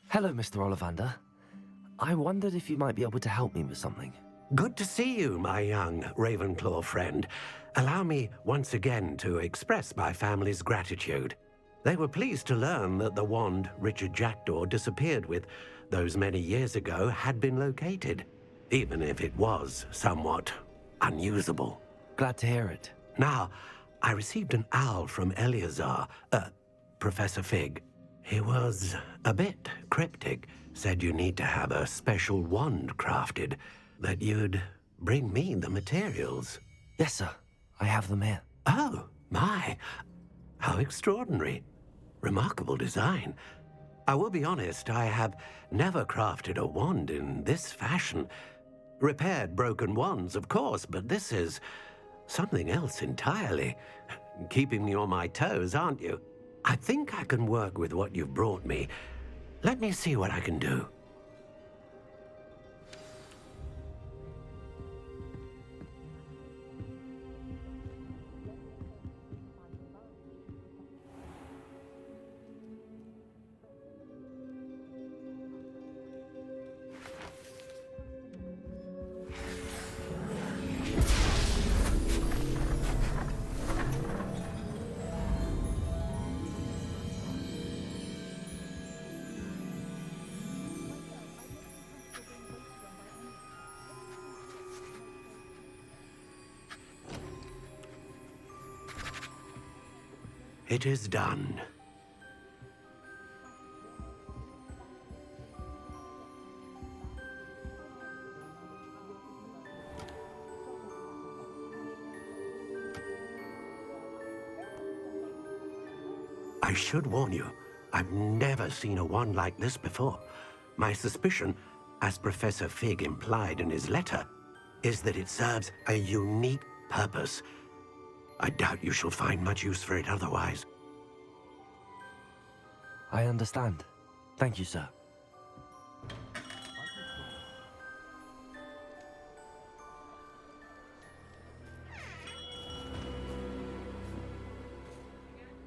Hello, Mr. Ollivander. I wondered if you might be able to help me with something. Good to see you, my young Ravenclaw friend. Allow me once again to express my family's gratitude. They were pleased to learn that the wand Richard Jackdaw disappeared with those many years ago had been located, even if it was somewhat unusable. Glad to hear it. Now, I received an owl from Eleazar, Professor Fig. He was a bit cryptic, said you need to have a special wand crafted, that you'd bring me the materials. Yes, sir. I have them here. Oh, my. How extraordinary. Remarkable design. I will be honest, I have never crafted a wand in this fashion. Repaired broken wands, of course, but this is something else entirely. Keeping me on my toes, aren't you? I think I can work with what you've brought me. Let me see what I can do. It is done. I should warn you, I've never seen a wand like this before. My suspicion, as Professor Fig implied in his letter, is that it serves a unique purpose. I doubt you shall find much use for it otherwise. I understand. Thank you, sir.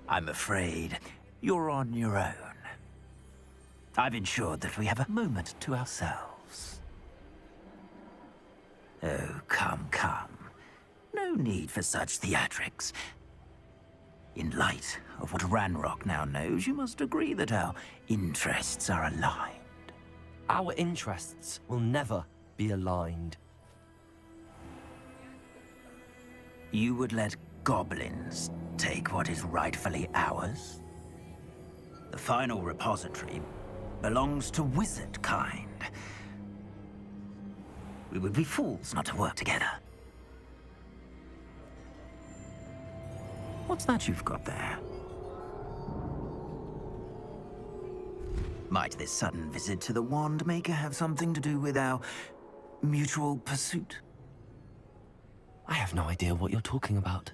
I'm afraid you're on your own. I've ensured that we have a moment to ourselves. Oh, come, come. No need for such theatrics. In light of what Ranrock now knows, you must agree that our interests are aligned. Our interests will never be aligned. You would let goblins take what is rightfully ours? The final repository belongs to wizard kind. We would be fools not to work together. What's that you've got there? Might this sudden visit to the Wand Maker have something to do with our mutual pursuit? I have no idea what you're talking about.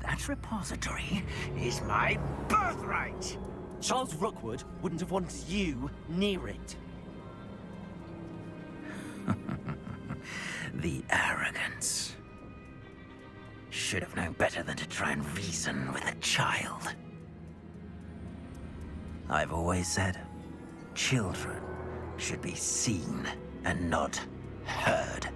That repository is my birthright! Charles Rookwood wouldn't have wanted you near it. The arrogance. Should have known better than to try and reason with a child. I've always said, children should be seen and not heard.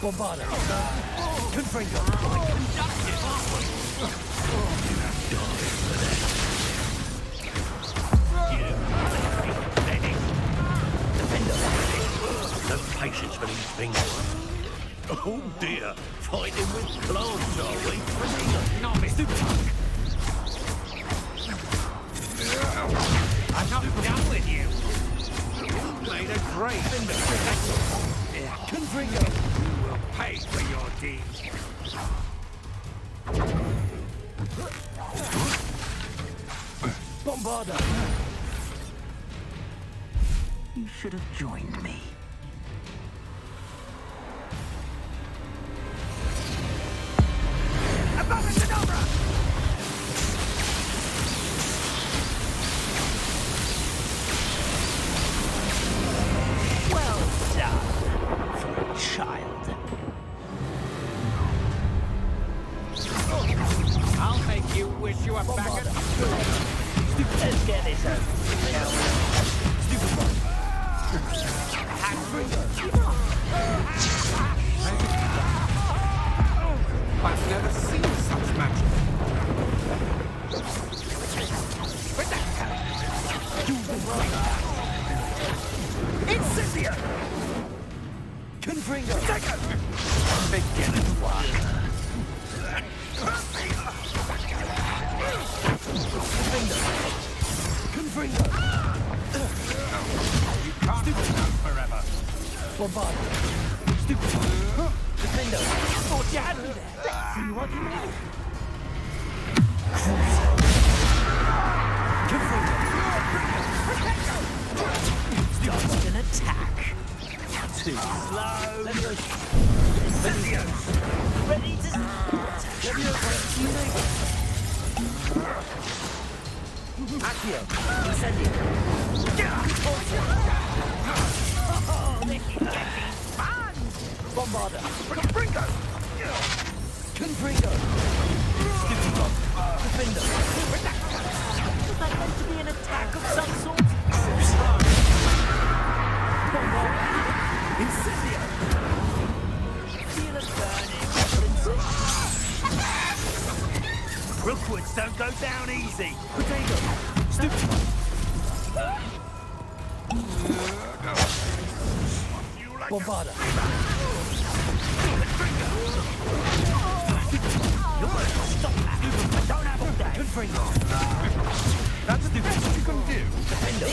Bombarda! Confringo! No patience for these things. Oh dear, fighting with clones, are we? Novice. I'm not done with you. You made a great Confringo! You will pay for your deeds. Bombarda! You should have joined me. Well done for a child. I'll make you wish you were back at... Let's get this over. I've never seen such magic. Where'd that Incendio! Confringo! Beginner's work. Confringo! You can't stop forever. Bombarda! Stupid! Defendo! Thought you had me there! See what you mean? Confringo! Dodged an attack. Too slow. Ready to... Accio! Incendio! Oh, this is getting fun! Bombarda! Confringo! Confringo! Stupid bomb! Defender! Was that meant to be an attack of some sort? Bombarda! Incendio! Feel it burning. Rookwoods don't go down easy. Potato! Stupid bomb! Bombarda! Stop that. I don't have all day. Confringo! That's the best you can do. Defender!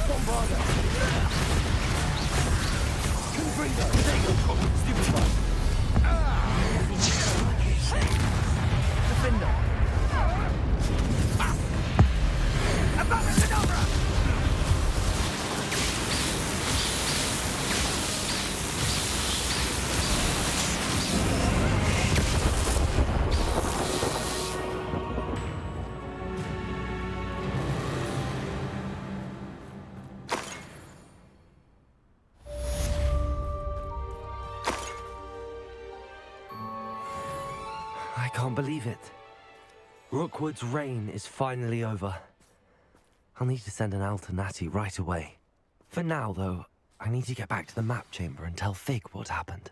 Bombarda! Confringo! Stupid bomb! Defender! I can't believe it. Rookwood's reign is finally over. I'll need to send an owl to Natty right away. For now, though, I need to get back to the map chamber and tell Fig what happened.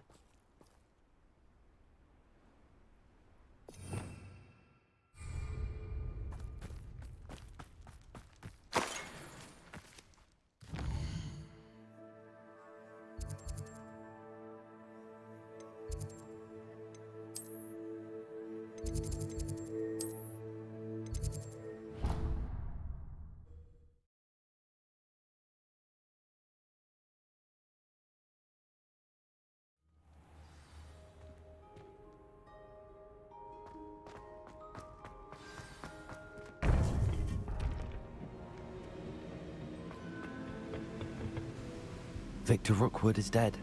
Victor Rookwood is dead.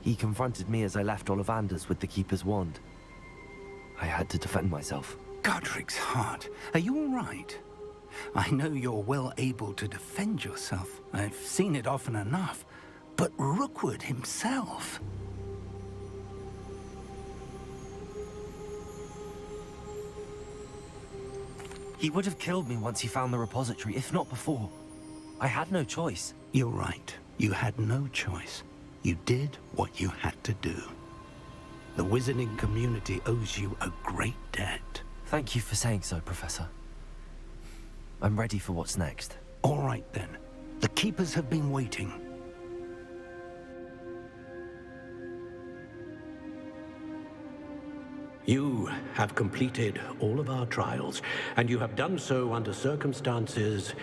He confronted me as I left Ollivander's with the Keeper's wand. I had to defend myself. Godric's heart. Are you all right? I know you're well able to defend yourself. I've seen it often enough. But Rookwood himself... He would have killed me once he found the repository, if not before. I had no choice. You're right. You had no choice. You did what you had to do. The wizarding community owes you a great debt. Thank you for saying so, Professor. I'm ready for what's next. All right, then. The Keepers have been waiting. You have completed all of our trials, and you have done so under circumstances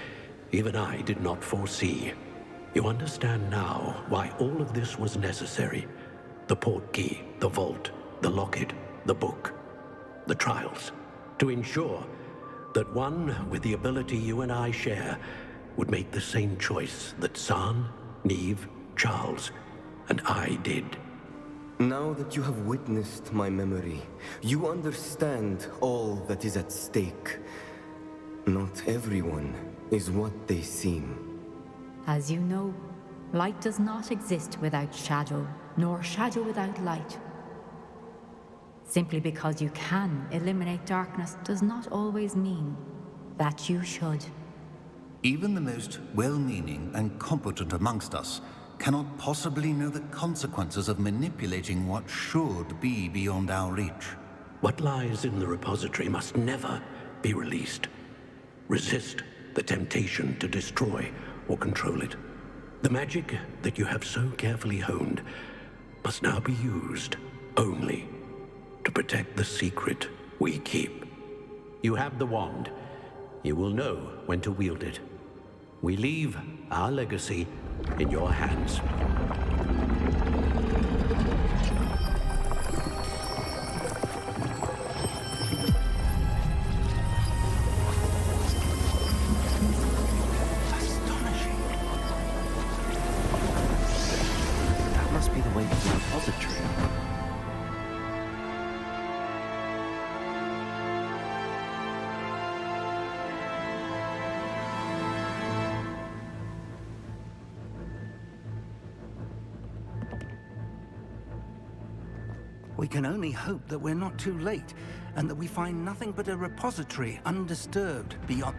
even I did not foresee. You understand now why all of this was necessary. The portkey, the vault, the locket, the book, the trials. To ensure that one with the ability you and I share would make the same choice that San, Neve, Charles, and I did. Now that you have witnessed my memory, you understand all that is at stake. Not everyone is what they seem. As you know, light does not exist without shadow, nor shadow without light. Simply because you can eliminate darkness does not always mean that you should. Even the most well-meaning and competent amongst us cannot possibly know the consequences of manipulating what should be beyond our reach. What lies in the repository must never be released. Resist the temptation to destroy or control it. The magic that you have so carefully honed must now be used only to protect the secret we keep. You have the wand. You will know when to wield it. We leave our legacy in your hands. Astonishing. That must be the way to the repository. We can only hope that we're not too late, and that we find nothing but a repository undisturbed beyond...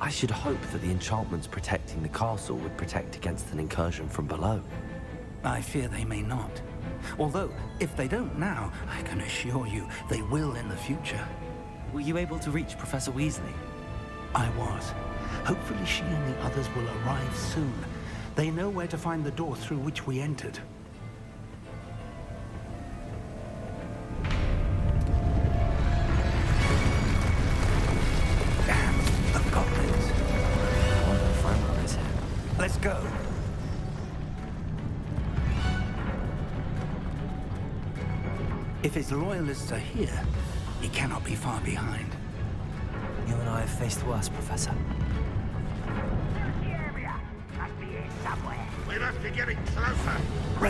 I should hope that the enchantments protecting the castle would protect against an incursion from below. I fear they may not. Although, if they don't now, I can assure you they will in the future. Were you able to reach Professor Weasley? I was. Hopefully she and the others will arrive soon. They know where to find the door through which we entered. Damn, the goblins. I wonder if Ranrock is here. Let's go. If his loyalists are here, he cannot be far behind. You and I have faced worse, Professor. We must be getting closer. We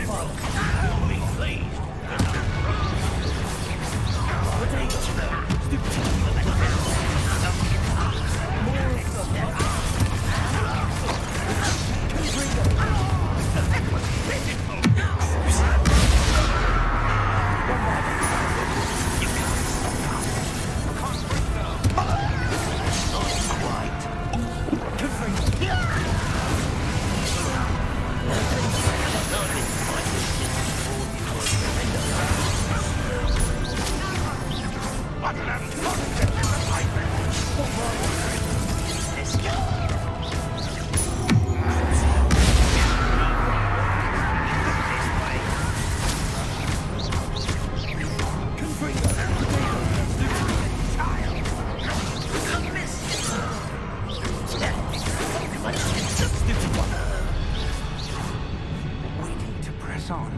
need to press on.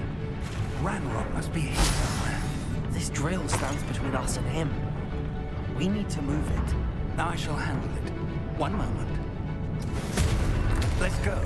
Ranrock must be here somewhere. This drill stands between us and him. We need to move it. I shall handle it. One moment. Let's go.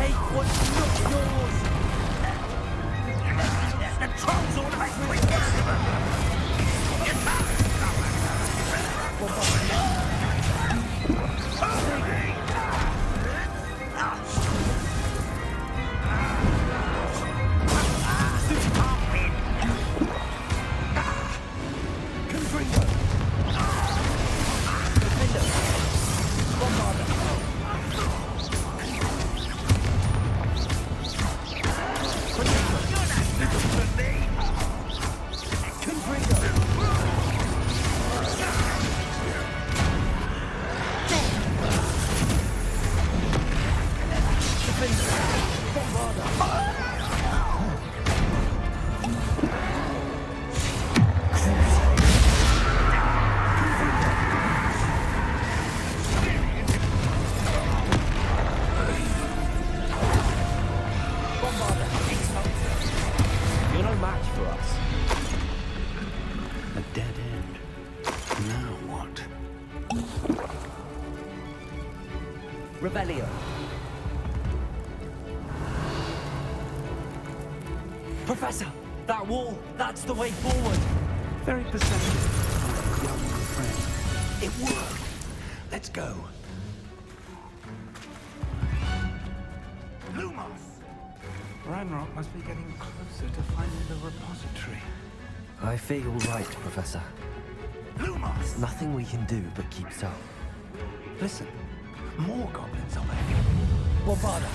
Take what's not yours! The trolls all make me possible! You're no match for us. A dead end. Now what? Rebellion. Professor, that wall, that's the way forward. Very perceptive, young friend. It worked. Let's go. Lumos! Ranrock must be getting closer to finding the repository. I fear you're right, Professor. Lumos! Nothing we can do but keep still. Listen, more goblins are there. Bombarda.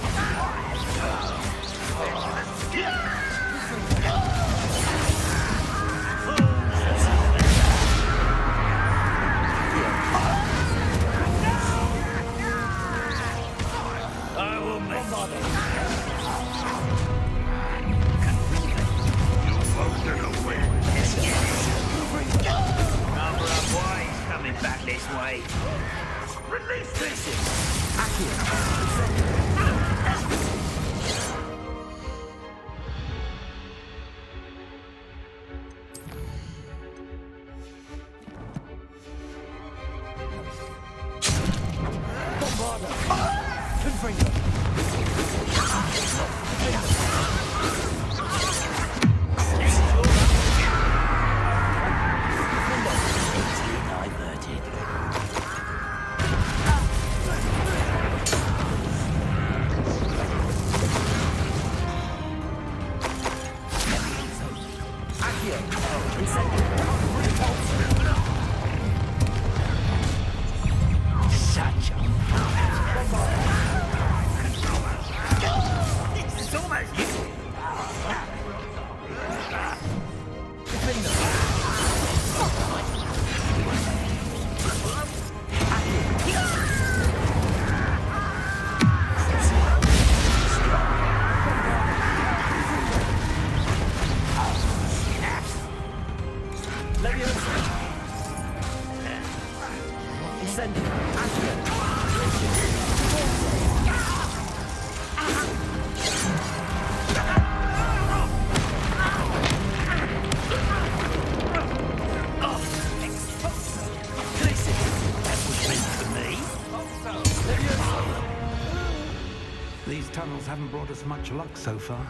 I will make Number of boys coming back this way. Release this! These tunnels haven't brought us much luck so far.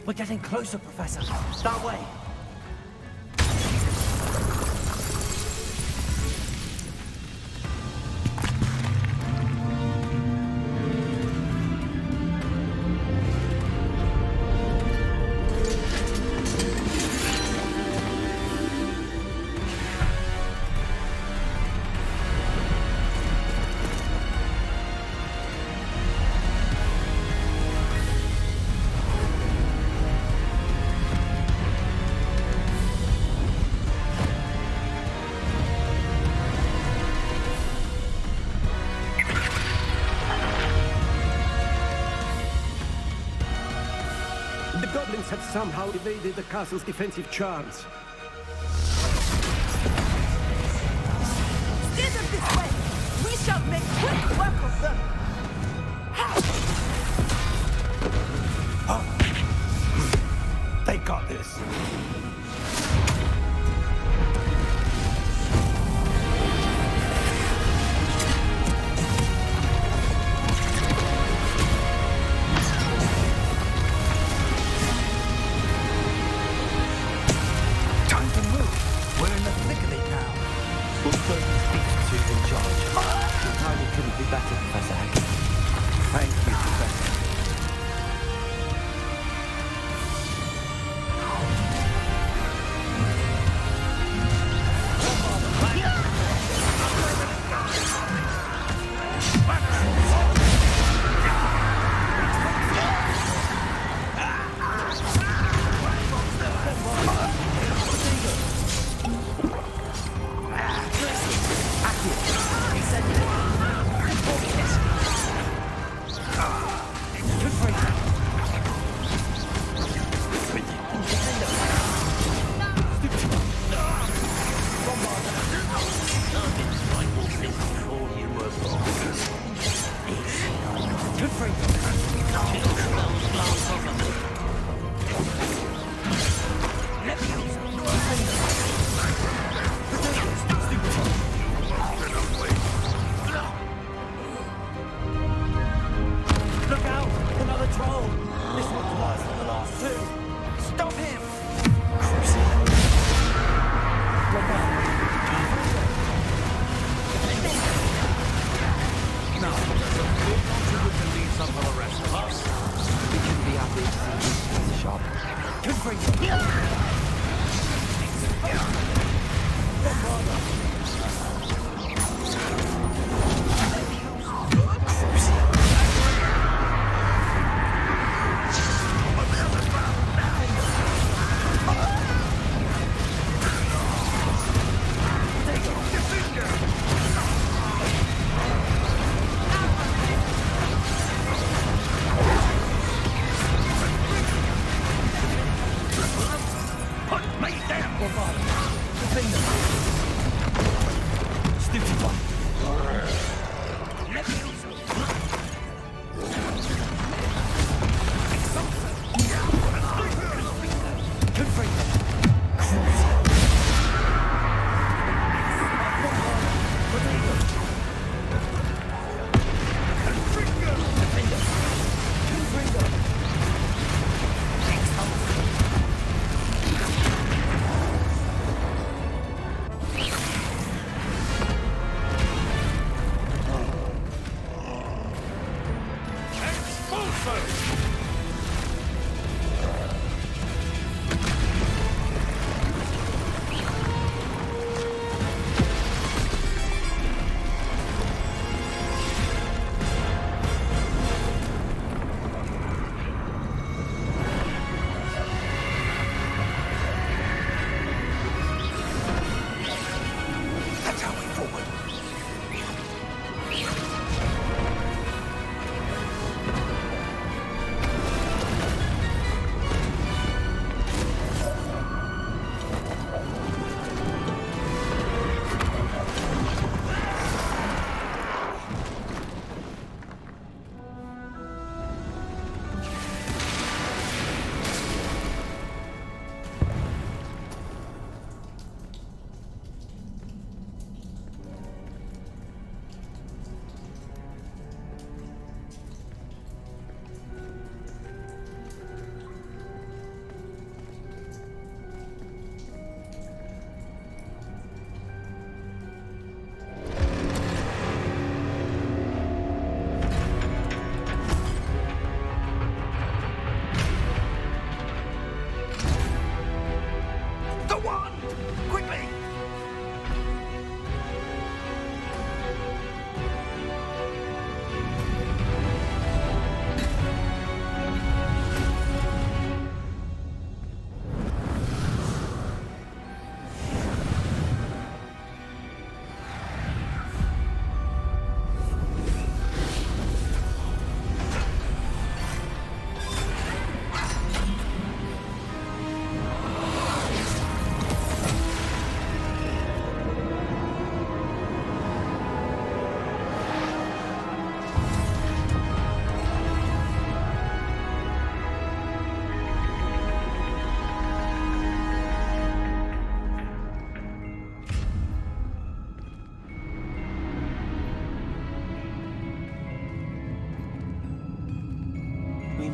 We're getting closer, Professor. That way. The goblins have somehow evaded the castle's defensive charms. to Professor Heck. Thank you, Professor.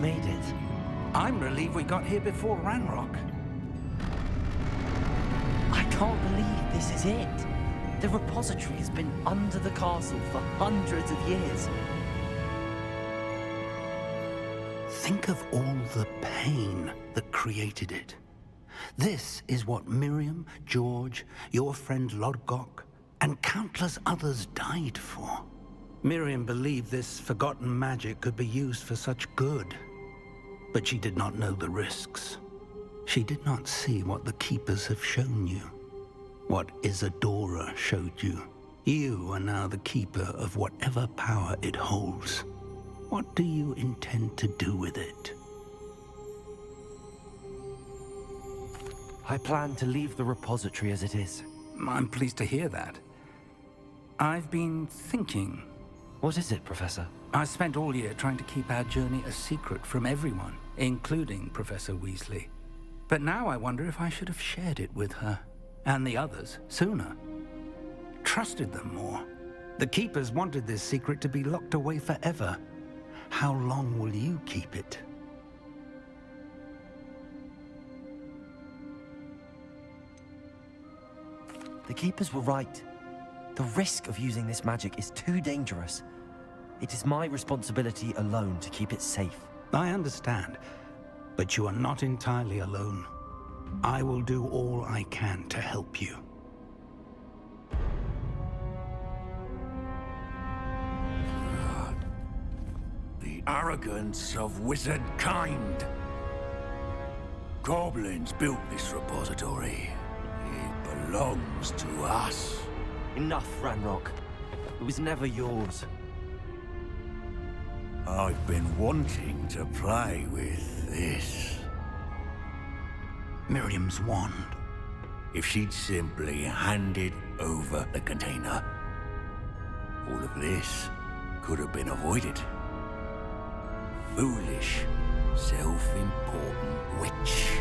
made it. I'm relieved we got here before Ranrock. I can't believe this is it. The repository has been under the castle for hundreds of years. Think of all the pain that created it. This is what Miriam, George, your friend Lodgok, and countless others died for. Miriam believed this forgotten magic could be used for such good, but she did not know the risks. She did not see what the Keepers have shown you, what Isadora showed you. You are now the Keeper of whatever power it holds. What do you intend to do with it? I plan to leave the repository as it is. I'm pleased to hear that. I've been thinking. What is it, Professor? I spent all year trying to keep our journey a secret from everyone, including Professor Weasley. But now I wonder if I should have shared it with her, and the others, sooner. Trusted them more. The Keepers wanted this secret to be locked away forever. How long will you keep it? The Keepers were right. The risk of using this magic is too dangerous. It is my responsibility alone to keep it safe. I understand, but you are not entirely alone. I will do all I can to help you. The arrogance of wizard kind. Goblins built this repository. It belongs to us. Enough, Ranrock. It was never yours. I've been wanting to play with this. Miriam's wand. If she'd simply handed over the container, all of this could have been avoided. Foolish, self-important witch.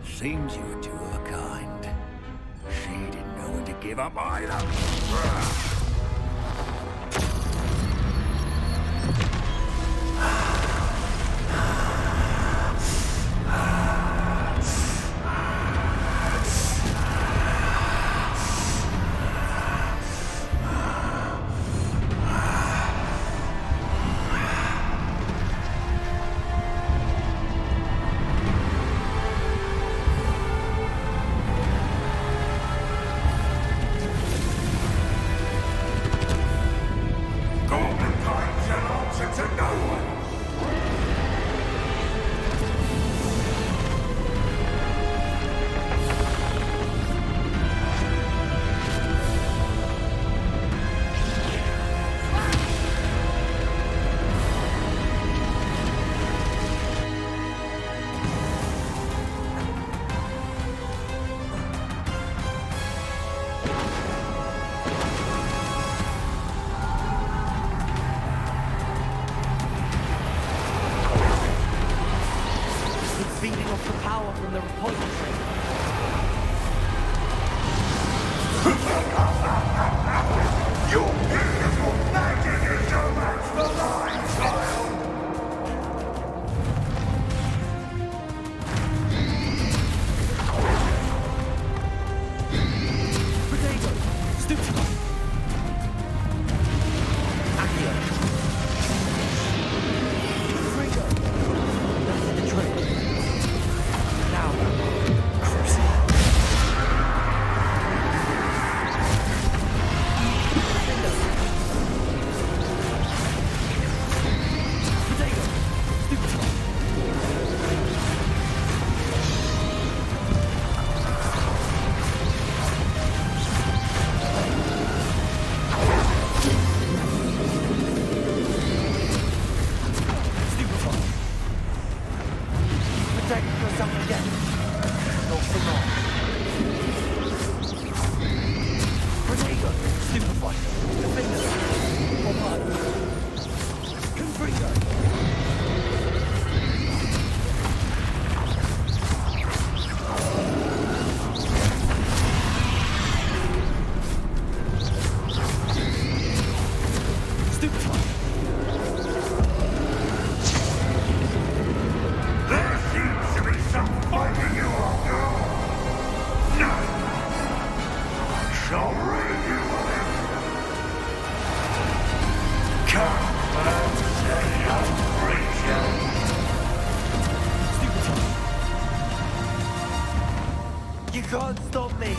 Seems you were two of a kind. She didn't know when to give up either. Feeding off the power from the repository. Your beautiful magic is no match for mine, child! Potato! Stupefy! Accio! Fringo! That's the trick. Now, Crucible. Potato! Stupefy! Stupefy! Protect yourself again. Not for long. Protego, stupefy. Defender. Bombard. Confringo. Stupefy. There seems to be some fighting you after all. You can't stop me!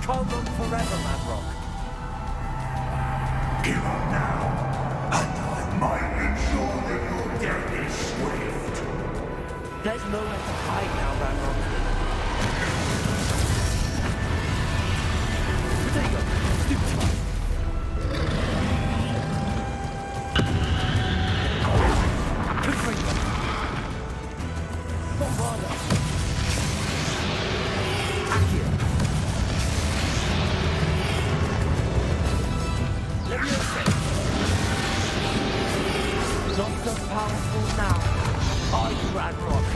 Can't run forever, Manrock. Give up now, and I might ensure that your death is swift. There's nowhere to hide now, Manrock. Potato, stupefy. Confringo. Bombarda. Accio. Not so powerful now. Are you, Ranrock?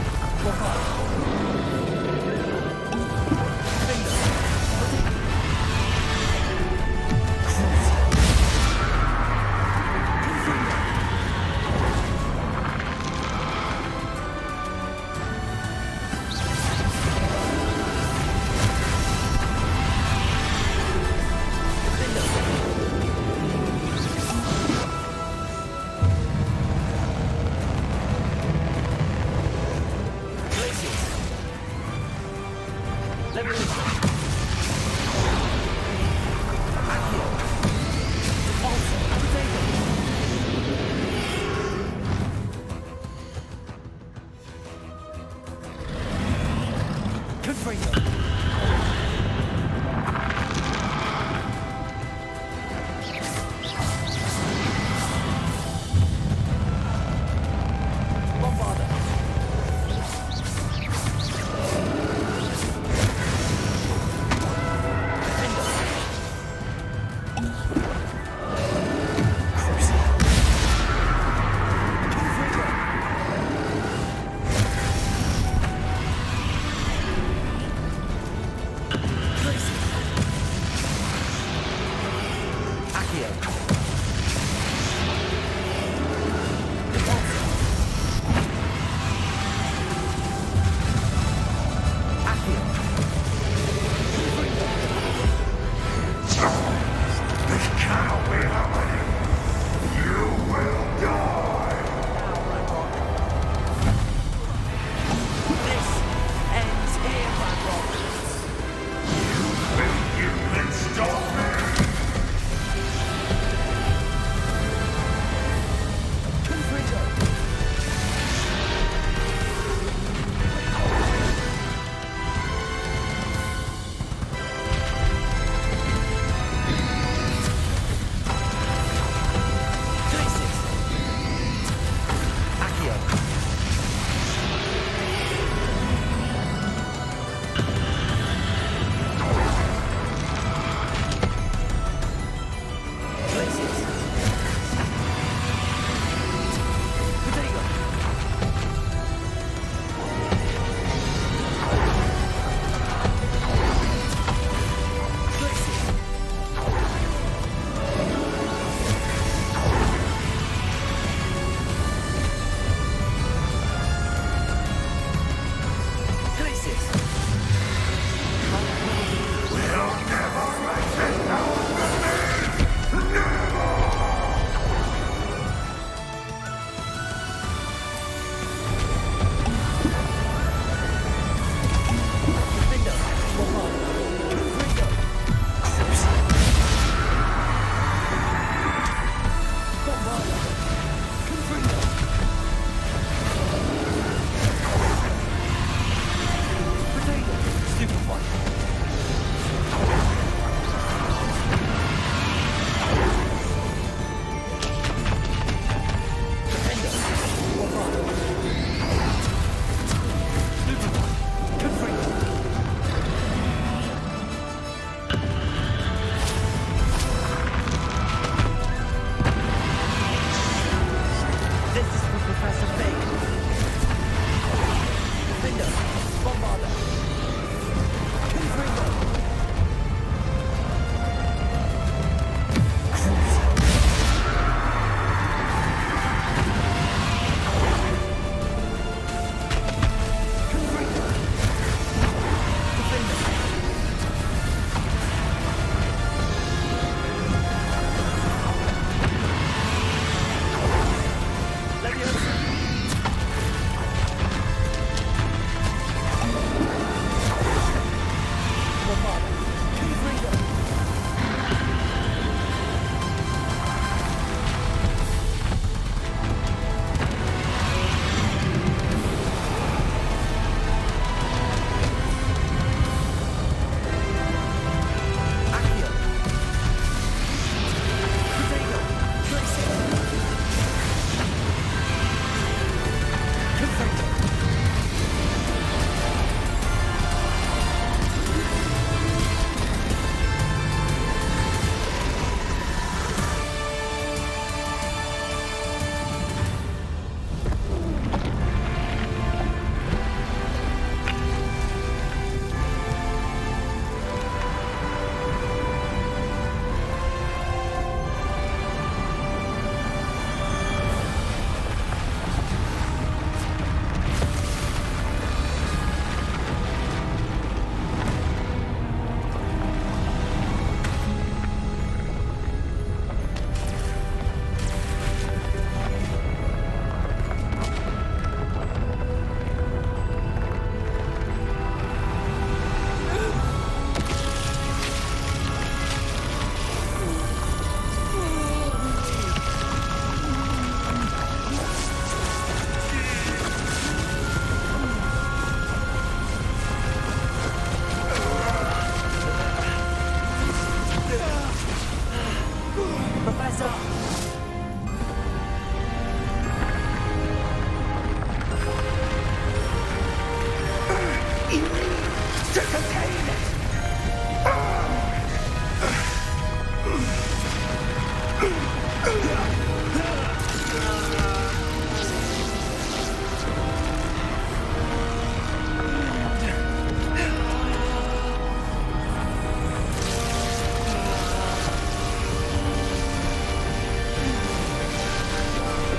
Places.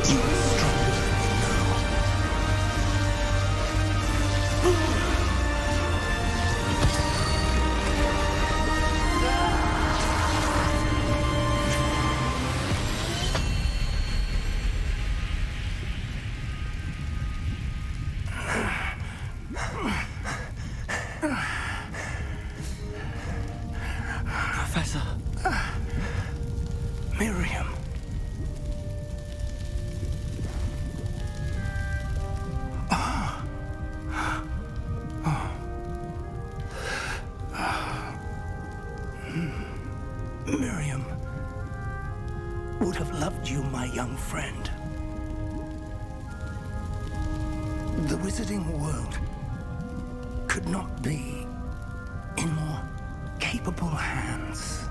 You are stronger than you know. Professor. Miriam. Miriam would have loved you, my young friend. The wizarding world could not be in more capable hands.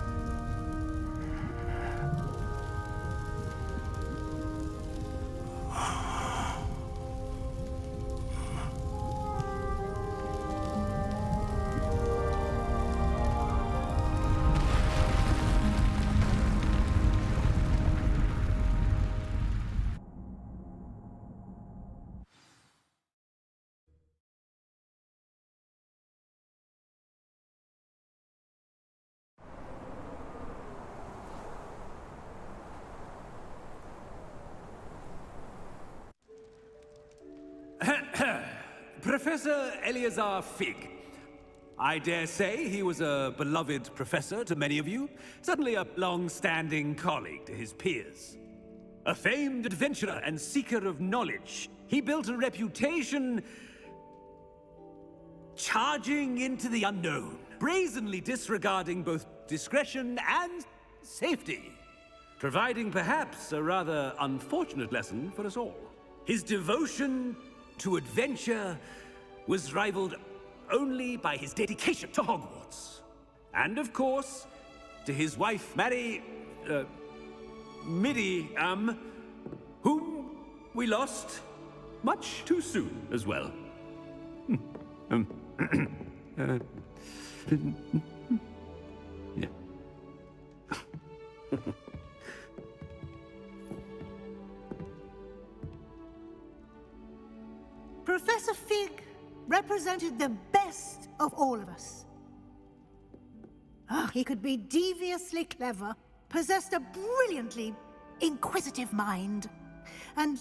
Professor Eleazar Fig. I dare say he was a beloved professor to many of you, certainly a long-standing colleague to his peers. A famed adventurer and seeker of knowledge, he built a reputation charging into the unknown, brazenly disregarding both discretion and safety, providing perhaps a rather unfortunate lesson for us all. His devotion to adventure was rivaled only by his dedication to Hogwarts. And of course, to his wife, Midi, whom we lost much too soon as well. Yeah. Professor Fig represented the best of all of us. He could be deviously clever, possessed a brilliantly inquisitive mind, and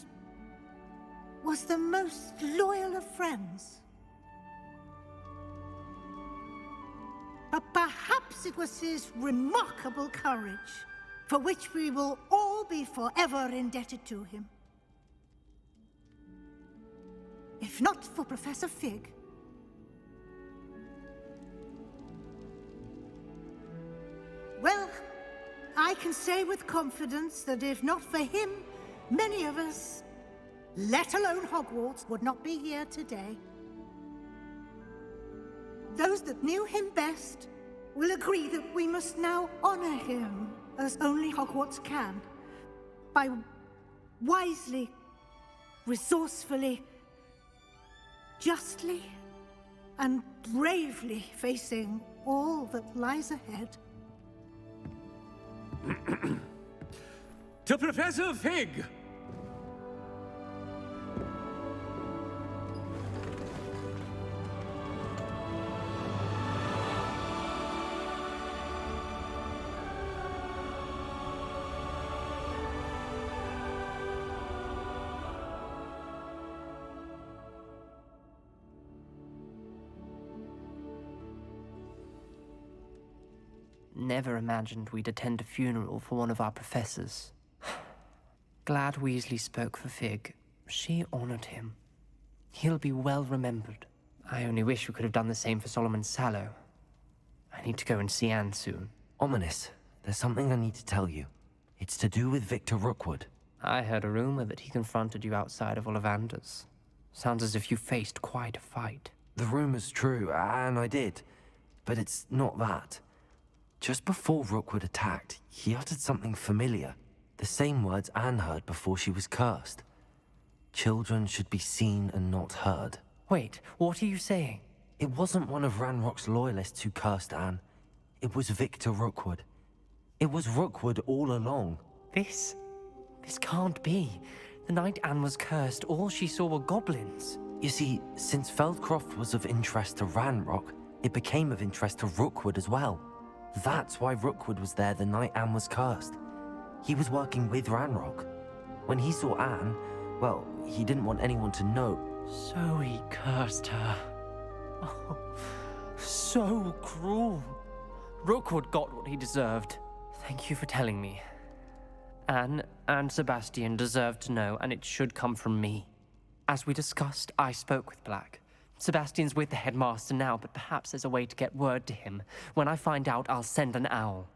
was the most loyal of friends. But perhaps it was his remarkable courage, for which we will all be forever indebted to him. If not for Professor Fig, well, I can say with confidence that if not for him, many of us, let alone Hogwarts, would not be here today. Those that knew him best will agree that we must now honor him as only Hogwarts can, by wisely, resourcefully, justly, and bravely facing all that lies ahead. To Professor Fig! Never imagined we'd attend a funeral for one of our professors. Glad Weasley spoke for Fig. She honored him. He'll be well remembered. I only wish we could have done the same for Solomon Sallow. I need to go and see Anne soon. Ominous, there's something I need to tell you. It's to do with Victor Rookwood. I heard a rumor that he confronted you outside of Ollivander's. Sounds as if you faced quite a fight. The rumor's true, and I did. But it's not that. Just before Rookwood attacked, he uttered something familiar. The same words Anne heard before she was cursed. Children should be seen and not heard. Wait, what are you saying? It wasn't one of Ranrock's loyalists who cursed Anne. It was Victor Rookwood. It was Rookwood all along. This can't be. The night Anne was cursed, all she saw were goblins. You see, since Feldcroft was of interest to Ranrock, it became of interest to Rookwood as well. That's why Rookwood was there the night Anne was cursed. He was working with Ranrock. When he saw Anne, well, he didn't want anyone to know. So he cursed her. Oh, so cruel. Rookwood got what he deserved. Thank you for telling me. Anne and Sebastian deserve to know, and it should come from me. As we discussed, I spoke with Black. Sebastian's with the headmaster now, but perhaps there's a way to get word to him. When I find out, I'll send an owl.